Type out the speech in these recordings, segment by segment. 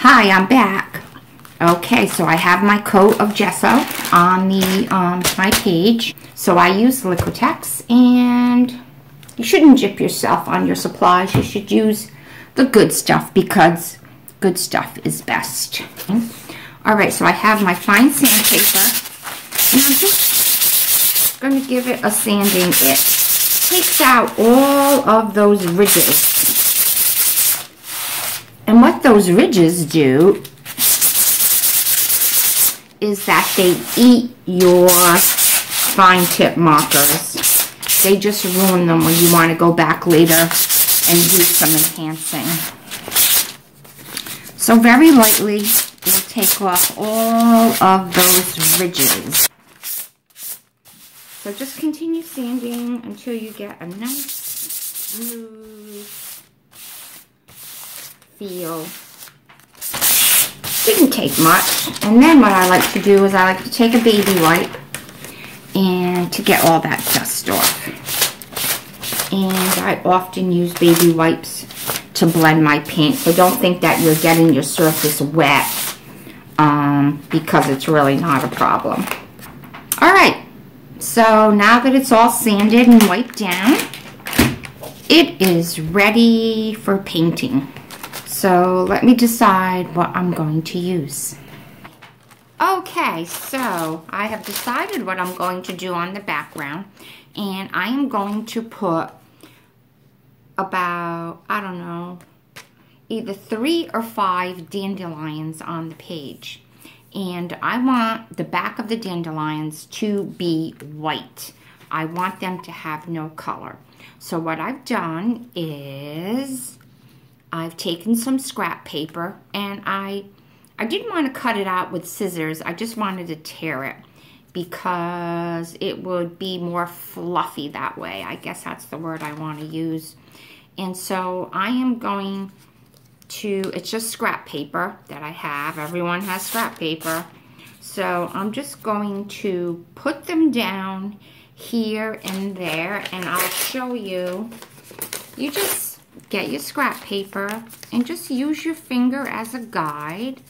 Hi, I'm back. Okay, so I have my coat of gesso on the my page. So I use Liquitex, and you shouldn't gyp yourself on your supplies. You should use the good stuff because good stuff is best. All right, so I have my fine sandpaper, and I'm just going to give it a sanding. It takes out all of those ridges. And what those ridges do is that they eat your fine tip markers. They just ruin them when you want to go back later and do some enhancing. So very lightly, we'll take off all of those ridges. So just continue sanding until you get a nice, smooth feel. Didn't take much. And then what I like to do is I like to take a baby wipe and to get all that dust off. And I often use baby wipes to blend my paint. So don't think that you're getting your surface wet because it's really not a problem. Alright, so now that it's all sanded and wiped down, it is ready for painting. So let me decide what I'm going to use. Okay, so I have decided what I'm going to do on the background, and I am going to put about, I don't know, either 3 or 5 dandelions on the page. And I want the back of the dandelions to be white. I want them to have no color. So what I've done is I've taken some scrap paper, and I didn't want to cut it out with scissors. I just wanted to tear it because it would be more fluffy that way. I guess that's the word I want to use. And so I am going to, it's just scrap paper that I have. Everyone has scrap paper. So I'm just going to put them down here and there, and I'll show you. You just get your scrap paper and just use your finger as a guide,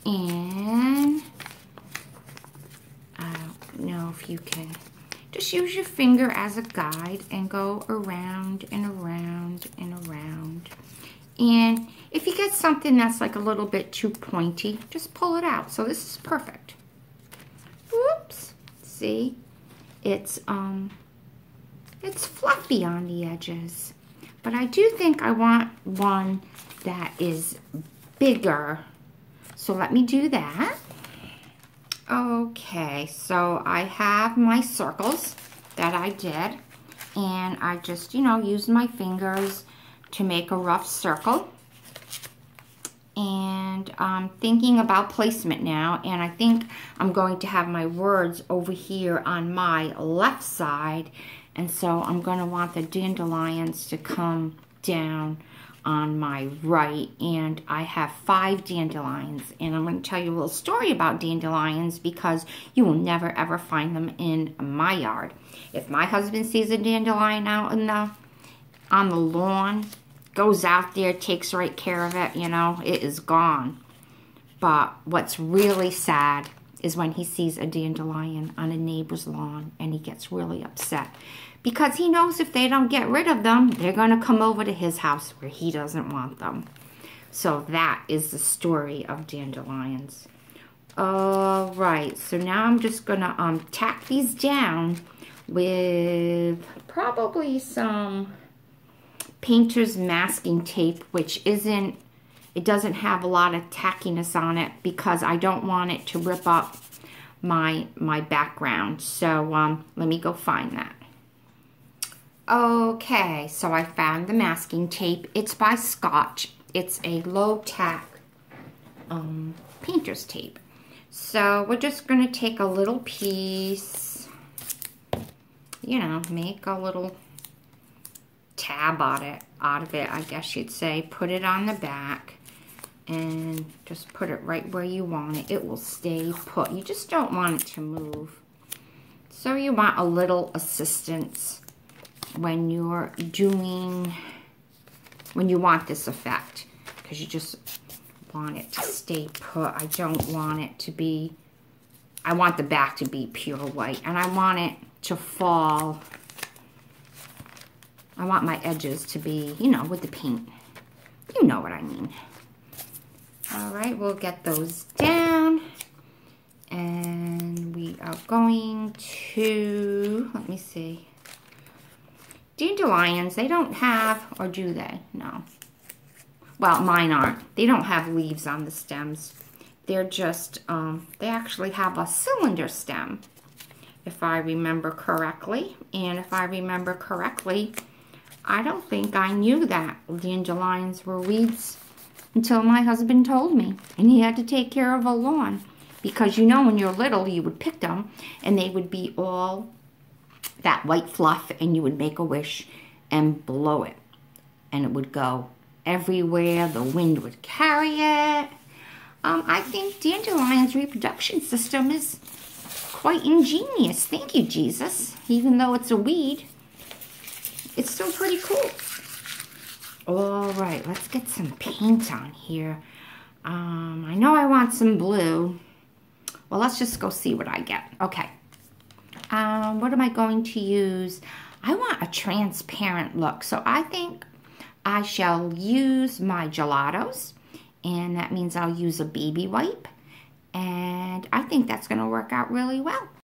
and I don't know if you can just use your finger as a guide and go around and around and around. And if you get something that's like a little bit too pointy, just pull it out. So this is perfect. Whoops. See? It's fluffy on the edges. But I do think I want one that is bigger. So let me do that. Okay, so I have my circles that I did. And I just, used my fingers to make a rough circle. And I'm thinking about placement now. And I think I'm going to have my words over here on my left side. And so I'm going to want the dandelions to come down on my right. And I have 5 dandelions. And I'm going to tell you a little story about dandelions because you will never ever find them in my yard. If my husband sees a dandelion out on the lawn, goes out there, takes right care of it, it is gone. But what's really sad is when he sees a dandelion on a neighbor's lawn and he gets really upset. Because he knows if they don't get rid of them, they're going to come over to his house where he doesn't want them. So that is the story of dandelions. All right, so now I'm just going to tack these down with probably some painter's masking tape, which it doesn't have a lot of tackiness on it because I don't want it to rip up my background. So let me go find that. Okay, so I found the masking tape. It's by Scotch. It's a low tack painter's tape. So we're just going to take a little piece, make a little tab out of it, I guess you'd say. Put it on the back and just put it right where you want it. It will stay put. You just don't want it to move. So you want a little assistance when you're when you want this effect, because you just want it to stay put. I don't want it to be, I want the back to be pure white, and I want it to fall. I want my edges to be, you know, with the paint. You know what I mean. All right, we'll get those down. And we are going to, let me see. Dandelions, they don't have, or do they? No. Well, mine aren't. They don't have leaves on the stems. They're just, they actually have a cylinder stem, if I remember correctly. And if I remember correctly, I don't think I knew that dandelions were weeds until my husband told me. And he had to take care of a lawn. Because, you know, when you're little, you would pick them, and they would be all that white fluff, and you would make a wish and blow it. And it would go everywhere. The wind would carry it. I think dandelion's reproduction system is quite ingenious. Thank you, Jesus. Even though it's a weed, it's still pretty cool. All right, let's get some paint on here. I know I want some blue. Well, let's just go see what I get. Okay. What am I going to use? I want a transparent look. So I think I shall use my gelatos. And that means I'll use a baby wipe. And I think that's going to work out really well.